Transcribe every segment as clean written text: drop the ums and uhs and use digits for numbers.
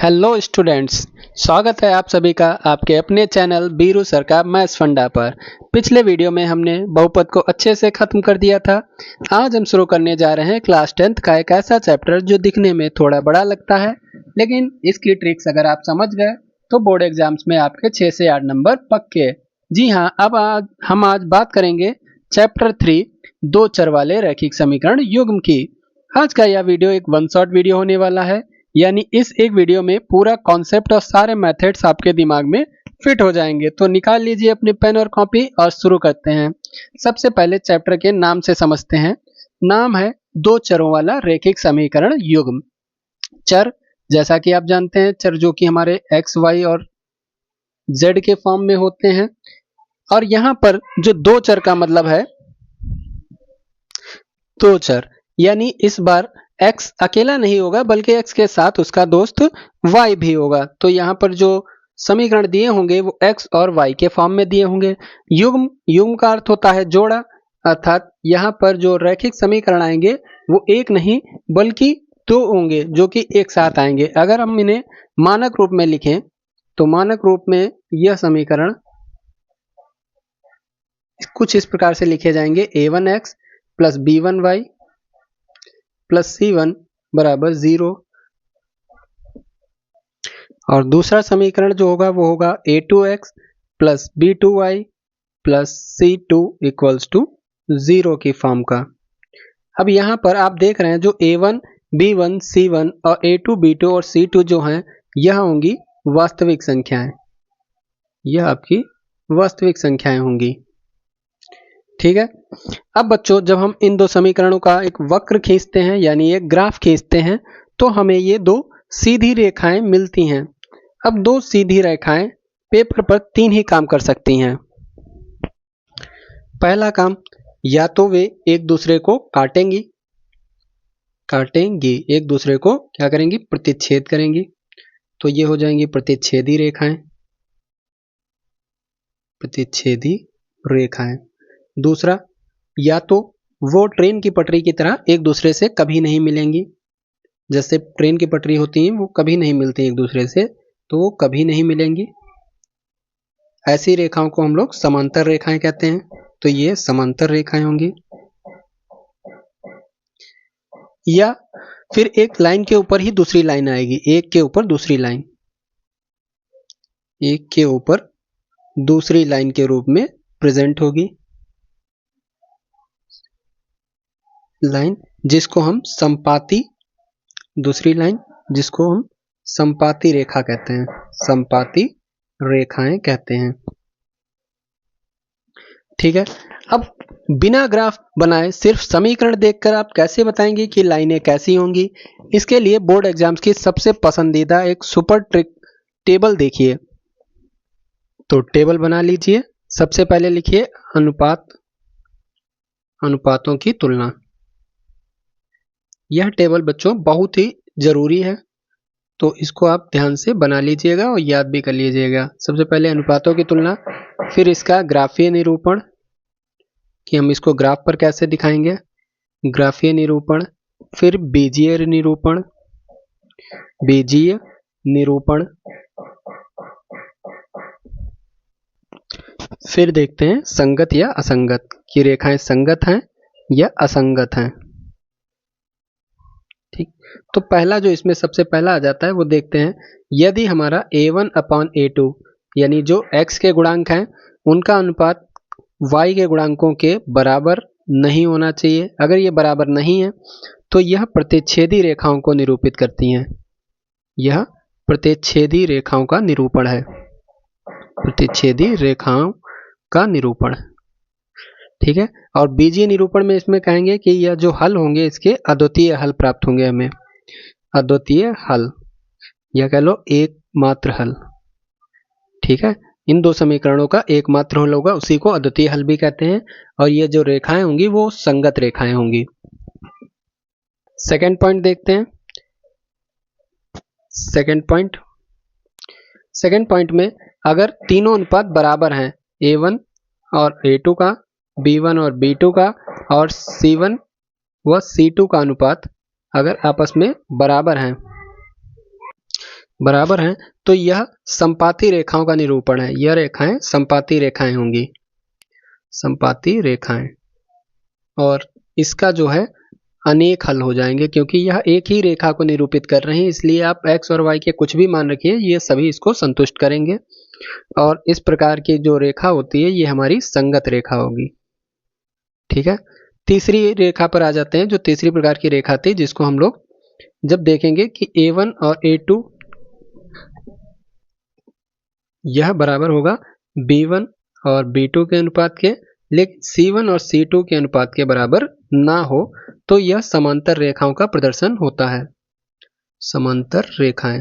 Hello students, स्वागत है आप सभी का आपके अपने चैनल बीरू सर का मैथ्स फंडा पर। पिछले वीडियो में हमने बहुपद को अच्छे से खत्म कर दिया था। आज हम शुरू करने जा रहे हैं क्लास 10th का एक ऐसा चैप्टर जो दिखने में थोड़ा बड़ा लगता है, लेकिन इसकी ट्रिक्स अगर आप समझ गए तो बोर्ड एग्जाम्स में आपके 6 से 8 नंबर पक्के। जी हाँ, अब हम आज बात करेंगे चैप्टर 3 दो चर वाले रैखिक समीकरण युग्म की। आज का यह वीडियो एक वन शॉट वीडियो होने वाला है, यानी इस एक वीडियो में पूरा कॉन्सेप्ट और सारे मेथड्स आपके दिमाग में फिट हो जाएंगे। तो निकाल लीजिए अपनी पेन और कॉपी और शुरू करते हैं। सबसे पहले चैप्टर के नाम से समझते हैं। नाम है दो चरों वाला रैखिक समीकरण युग्म। चर जैसा कि आप जानते हैं, चर जो कि हमारे एक्स वाई और जेड के फॉर्म में होते हैं। और यहाँ पर जो दो चर का मतलब है दो चर, यानी इस बार x अकेला नहीं होगा बल्कि x के साथ उसका दोस्त y भी होगा। तो यहाँ पर जो समीकरण दिए होंगे वो x और y के फॉर्म में दिए होंगे। युग्म का अर्थ होता है जोड़ा, अर्थात यहाँ पर जो रैखिक समीकरण आएंगे वो एक नहीं बल्कि दो होंगे जो कि एक साथ आएंगे। अगर हम इन्हें मानक रूप में लिखें तो मानक रूप में यह समीकरण कुछ इस प्रकार से लिखे जाएंगे a1x plus b1y plus c1 बराबर 0। और दूसरा समीकरण जो होगा वो होगा a2x plus b2y plus c2 equals to 0 की फॉर्म का। अब यहाँ पर आप देख रहे हैं जो a1 b1 c1 और a2 b2 और c2 जो हैं यह होंगी वास्तविक संख्याएं। यह आपकी वास्तविक संख्याएं होंगी, ठीक है। अब बच्चों, जब हम इन दो समीकरणों का एक वक्र खींचते हैं यानी एक ग्राफ खींचते हैं तो हमें ये दो सीधी रेखाएं मिलती हैं। अब दो सीधी रेखाएं पेपर पर तीन ही काम कर सकती हैं। पहला काम, या तो वे एक दूसरे को काटेंगी एक दूसरे को क्या करेंगी, प्रतिच्छेद करेंगी। तो ये हो जाएंगी प्रतिच्छेदी रेखाएं। दूसरा, या तो वो ट्रेन की पटरी की तरह एक दूसरे से कभी नहीं मिलेंगी। जैसे ट्रेन की पटरी होती है वो कभी नहीं मिलती एक दूसरे से, तो वो कभी नहीं मिलेंगी। ऐसी रेखाओं को हम लोग समांतर रेखाएं कहते हैं। तो ये समांतर रेखाएं होंगी। या फिर एक लाइन के ऊपर ही दूसरी लाइन आएगी, एक के ऊपर दूसरी लाइन के रूप में प्रेजेंट होगी लाइन, जिसको हम संपाती रेखा कहते हैं, संपाती रेखाएं कहते हैं, ठीक है। अब बिना ग्राफ बनाए सिर्फ समीकरण देखकर आप कैसे बताएंगे कि लाइनें कैसी होंगी? इसके लिए बोर्ड एग्जाम्स की सबसे पसंदीदा एक सुपर ट्रिक टेबल देखिए। तो टेबल बना लीजिए। सबसे पहले लिखिए अनुपातों की तुलना। यह टेबल बच्चों बहुत ही जरूरी है, तो इसको आप ध्यान से बना लीजिएगा और याद भी कर लीजिएगा। सबसे पहले अनुपातों की तुलना, फिर इसका ग्राफीय निरूपण कि हम इसको ग्राफ पर कैसे दिखाएंगे, ग्राफीय निरूपण, फिर बीजीय निरूपण, फिर देखते हैं संगत या असंगत कि रेखाएं संगत हैं या असंगत हैं, ठीक। तो पहला जो इसमें सबसे पहला आ जाता है वो देखते हैं। यदि हमारा a1 अपॉन a2 यानी जो x के गुणांक हैं उनका अनुपात y के गुणांकों के बराबर नहीं होना चाहिए। अगर ये बराबर नहीं है तो यह प्रतिच्छेदी रेखाओं को निरूपित करती हैं। यह प्रतिच्छेदी रेखाओं का निरूपण है, प्रतिच्छेदी रेखाओं का निरूपण, ठीक है। और बीजीय निरूपण में इसमें कहेंगे कि यह जो हल होंगे इसके अद्वितीय हल प्राप्त होंगे हमें, अद्वितीय हल या कह लो एकमात्र हल, ठीक है। इन दो समीकरणों का एकमात्र हल होगा, उसी को अद्वितीय हल भी कहते हैं। और ये जो रेखाएं होंगी वो संगत रेखाएं होंगी। सेकंड पॉइंट देखते हैं। सेकंड पॉइंट में अगर तीनों अनुपात बराबर हैं, a1 और a2 का, b1 और b2 का और c1 व c2 का अनुपात अगर आपस में बराबर हैं बराबर हैं तो यह संपाती रेखाओं का निरूपण है। यह रेखाएं संपाती रेखाएं होंगी, संपाती रेखाएं। और इसका जो है अनेक हल हो जाएंगे क्योंकि यह एक ही रेखा को निरूपित कर रहे हैं, इसलिए आप x और y के कुछ भी मान रखिए ये सभी इसको संतुष्ट करेंगे। और इस प्रकार की जो रेखा होती है ये हमारी संगत रेखा होगी। ठीक है, तीसरी रेखा पर आ जाते हैं। जो तीसरी प्रकार की रेखा थी जिसको हम लोग जब देखेंगे कि a1 और a2 यह बराबर होगा b1 और b2 के अनुपात के, लेकिन c1 और c2 के अनुपात के बराबर ना हो तो यह समांतर रेखाओं का प्रदर्शन होता है, समांतर रेखाएं।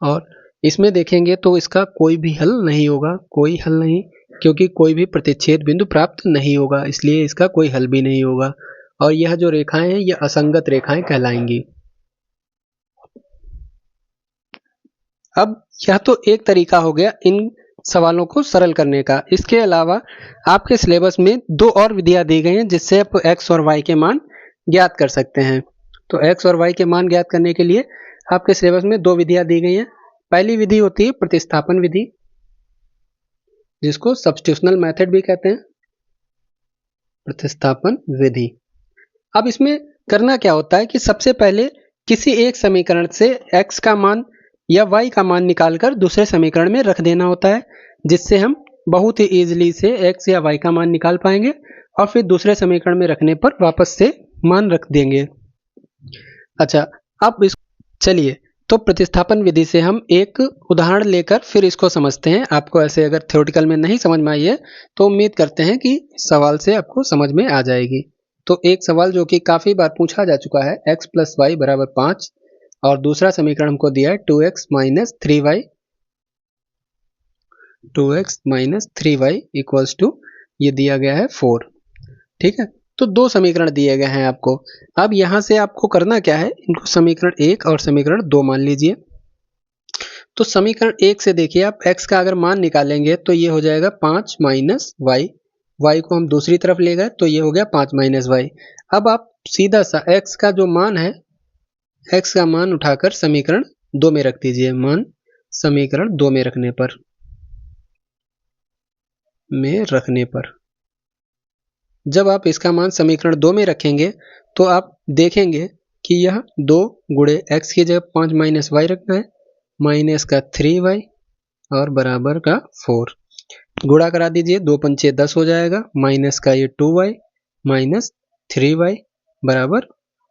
और इसमें देखेंगे तो इसका कोई भी हल नहीं होगा, कोई हल नहीं, क्योंकि कोई भी प्रतिच्छेद बिंदु प्राप्त नहीं होगा, इसलिए इसका कोई हल भी नहीं होगा। और यह जो रेखाएं हैं यह असंगत रेखाएं कहलाएंगी। अब यह तो एक तरीका हो गया इन सवालों को सरल करने का। इसके अलावा आपके सिलेबस में दो और विधियां दी गई हैं जिससे आप x और y के मान ज्ञात कर सकते हैं। तो x और y के मान ज्ञात करने के लिए आपके सिलेबस में दो विधियां दी गई हैं। पहली विधि होती है प्रतिस्थापन विधि, जिसको सब्स्टिट्यूशनल मेथड भी कहते हैं, प्रतिस्थापन विधि। अब इसमें करना क्या होता है कि सबसे पहले किसी एक समीकरण से x का मान या y का मान निकालकर दूसरे समीकरण में रख देना होता है, जिससे हम बहुत ही इजीली से x या y का मान निकाल पाएंगे और फिर दूसरे समीकरण में रखने पर वापस से मान रख देंगे। अच्छा, अब इस चलिए तो प्रतिस्थापन विधि से हम एक उदाहरण लेकर फिर इसको समझते हैं। आपको ऐसे अगर थ्योरेटिकल में नहीं समझ में आई है तो उम्मीद करते हैं कि सवाल से आपको समझ में आ जाएगी। तो एक सवाल जो कि काफी बार पूछा जा चुका है, x प्लस वाई बराबर 5 और दूसरा समीकरण हमको दिया है 2x minus 3y, 2x minus 3y equals to ये दिया गया है 4। ठीक है, तो दो समीकरण दिए गए हैं आपको। अब यहां से आपको करना क्या है, इनको समीकरण 1 और समीकरण 2 मान लीजिए। तो समीकरण 1 से देखिए आप x का अगर मान निकालेंगे तो ये हो जाएगा 5 माइनस वाई, y को हम दूसरी तरफ ले गए तो ये हो गया 5 माइनस वाई। अब आप सीधा सा x का जो मान है, x का मान उठाकर समीकरण 2 में रख दीजिए। मान समीकरण 2 में रखने पर जब आप इसका मान समीकरण 2 में रखेंगे तो आप देखेंगे कि यह 2 गुणे x की जगह 5 माइनस वाई रखना है, माइनस का 3y और बराबर का 4। गुणा करा दीजिए, 2 पंचे 10 हो जाएगा, माइनस का ये 2y माइनस 3y बराबर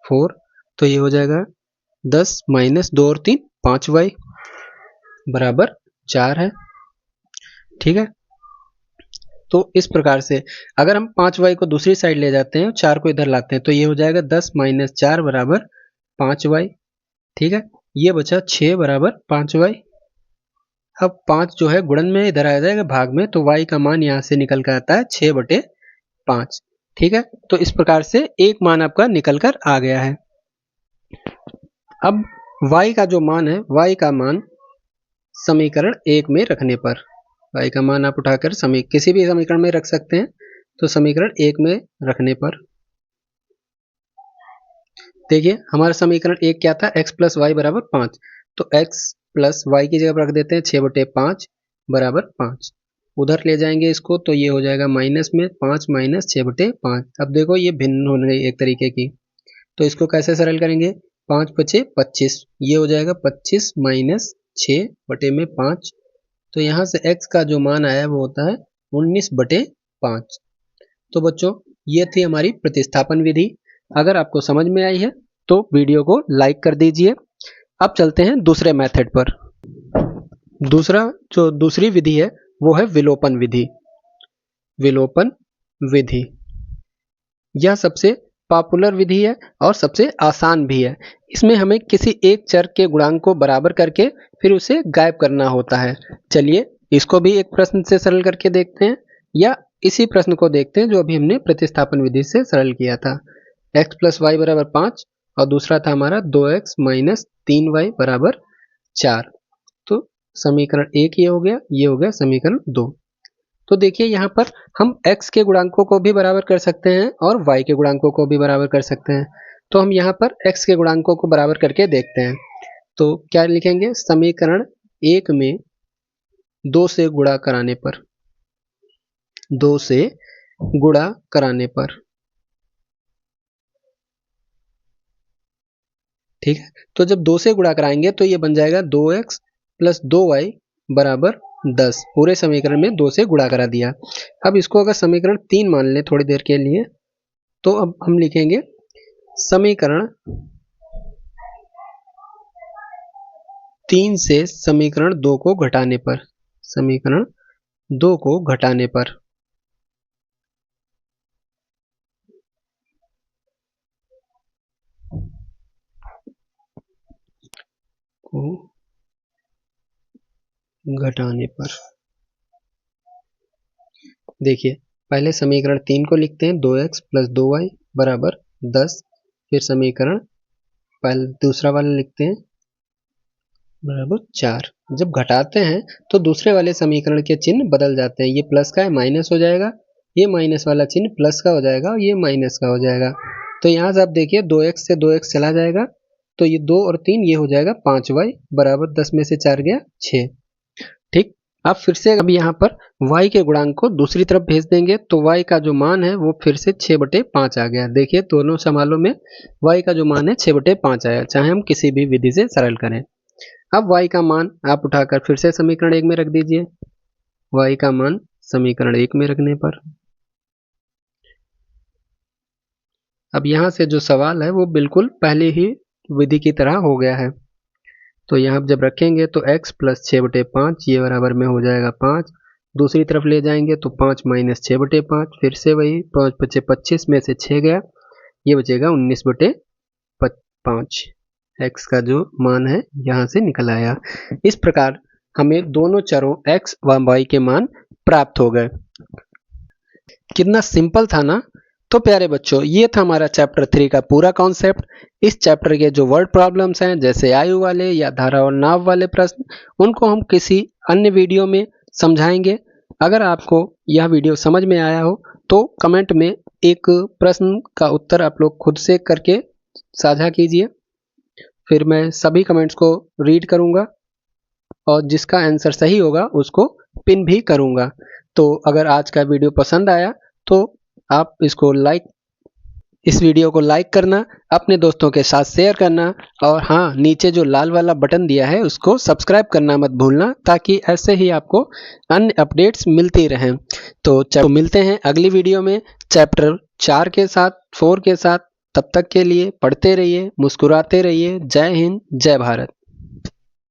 4। तो ये हो जाएगा 10 माइनस 2 और 3 5y बराबर 4 है। ठीक है, तो इस प्रकार से अगर हम 5y को दूसरी साइड ले जाते हैं, 4 को इधर लाते हैं तो ये हो जाएगा 10 माइनस 4 बराबर 5y। ठीक है, ये बचा 6 बराबर 5y। अब 5 जो है गुणन में इधर आ जाएगा भाग में, तो y का मान यहां से निकल कर आता है 6/5। ठीक है, तो इस प्रकार से एक मान आपका निकल कर आ गया है। अब y का जो मान है, y का मान समीकरण 1 में रखने पर, y का मान आप उठाकर किसी भी समीकरण में रख सकते हैं। तो समीकरण 1 में रखने पर देखिए हमारा समीकरण 1 क्या था, x प्लस वाई बराबर 5। तो x प्लस वाई की जगह रख देते हैं 6/5 बराबर 5। उधर ले जाएंगे इसको तो ये हो जाएगा माइनस में 5 माइनस 6/5। अब देखो ये भिन्न हो गई एक तरीके की, तो इसको कैसे सरल करेंगे, 5 पचे 25, ये हो जाएगा 25 माइनस 6/5। तो यहाँ से x का जो मान आया वो होता है 19/5। तो बच्चों ये थी हमारी प्रतिस्थापन विधि। अगर आपको समझ में आई है तो वीडियो को लाइक कर दीजिए। अब चलते हैं दूसरे मेथड पर। दूसरी विधि है वो है विलोपन विधि। विलोपन विधि यह सबसे पॉपुलर विधि है और सबसे आसान भी है। इसमें हमें किसी एक चर के गुणांक को बराबर करके फिर उसे गायब करना होता है। चलिए इसको भी एक प्रश्न से सरल करके देखते हैं, या इसी प्रश्न को देखते हैं जो अभी हमने प्रतिस्थापन विधि से सरल किया था। x प्लस वाई बराबर 5 और दूसरा था हमारा 2x माइनस 3y बराबर 4। तो समीकरण 1 ये हो गया समीकरण 2। तो देखिए यहाँ पर हम x के गुणांकों को भी बराबर कर सकते हैं और y के गुणांकों को भी बराबर कर सकते हैं। तो हम यहाँ पर x के गुणांकों को बराबर करके देखते हैं। तो क्या लिखेंगे, समीकरण 1 में 2 से गुणा कराने पर, 2 से गुणा कराने पर, ठीक है। तो जब 2 से गुणा कराएंगे तो ये बन जाएगा 2x प्लस 2y बराबर 10। पूरे समीकरण में 2 से गुणा करा दिया। अब इसको अगर समीकरण 3 मान लें थोड़ी देर के लिए, तो अब हम लिखेंगे समीकरण 3 से समीकरण 2 को घटाने पर, समीकरण 2 को घटाने पर, को घटाने पर, देखिए पहले समीकरण 3 को लिखते हैं 2x प्लस 2y बराबर 10। फिर समीकरण पहले दूसरा वाला लिखते हैं बराबर 4। जब घटाते हैं तो दूसरे वाले समीकरण के चिन्ह बदल जाते हैं, ये प्लस का है माइनस हो जाएगा, ये माइनस वाला चिन्ह प्लस का हो जाएगा और ये माइनस का हो जाएगा। तो यहाँ से आप देखिए 2x से 2x चला जाएगा, तो ये 2 और 3 ये हो जाएगा 5y बराबर 10 में से 4 गया 6। ठीक, अब फिर से अब यहाँ पर y के गुणांक को दूसरी तरफ भेज देंगे, तो y का जो मान है वो फिर से 6/5 आ गया। देखिए दोनों समालों में y का जो मान है 6/5 आया, चाहे हम किसी भी विधि से सरल करें। अब y का मान आप उठाकर फिर से समीकरण 1 में रख दीजिए, y का मान समीकरण 1 में रखने पर अब यहाँ से जो सवाल है वो बिल्कुल पहले ही विधि की तरह हो गया है। तो यहाँ जब रखेंगे तो x प्लस 6/5 ये बराबर में हो जाएगा 5। दूसरी तरफ ले जाएंगे तो 5 माइनस 6/5, फिर से वही 5 बचे 25 में से 6 गया, ये बचेगा 19/5। x का जो मान है यहाँ से निकल आया। इस प्रकार हमें दोनों चरों x व y के मान प्राप्त हो गए। कितना सिंपल था ना। तो प्यारे बच्चों, ये था हमारा चैप्टर 3 का पूरा कॉन्सेप्ट। इस चैप्टर के जो वर्ड प्रॉब्लम्स हैं जैसे आयु वाले या धारा और नाव वाले प्रश्न, उनको हम किसी अन्य वीडियो में समझाएंगे। अगर आपको यह वीडियो समझ में आया हो तो कमेंट में एक प्रश्न का उत्तर आप लोग खुद से करके साझा कीजिए, फिर मैं सभी कमेंट्स को रीड करूंगा और जिसका आंसर सही होगा उसको पिन भी करूंगा। तो अगर आज का वीडियो पसंद आया तो आप इस वीडियो को लाइक करना, अपने दोस्तों के साथ शेयर करना, और हाँ, नीचे जो लाल वाला बटन दिया है उसको सब्सक्राइब करना मत भूलना, ताकि ऐसे ही आपको अन्य अपडेट्स मिलती रहें। तो मिलते हैं अगली वीडियो में चैप्टर 4 के साथ, 4 के साथ। तब तक के लिए पढ़ते रहिए, मुस्कुराते रहिए। जय हिंद, जय भारत।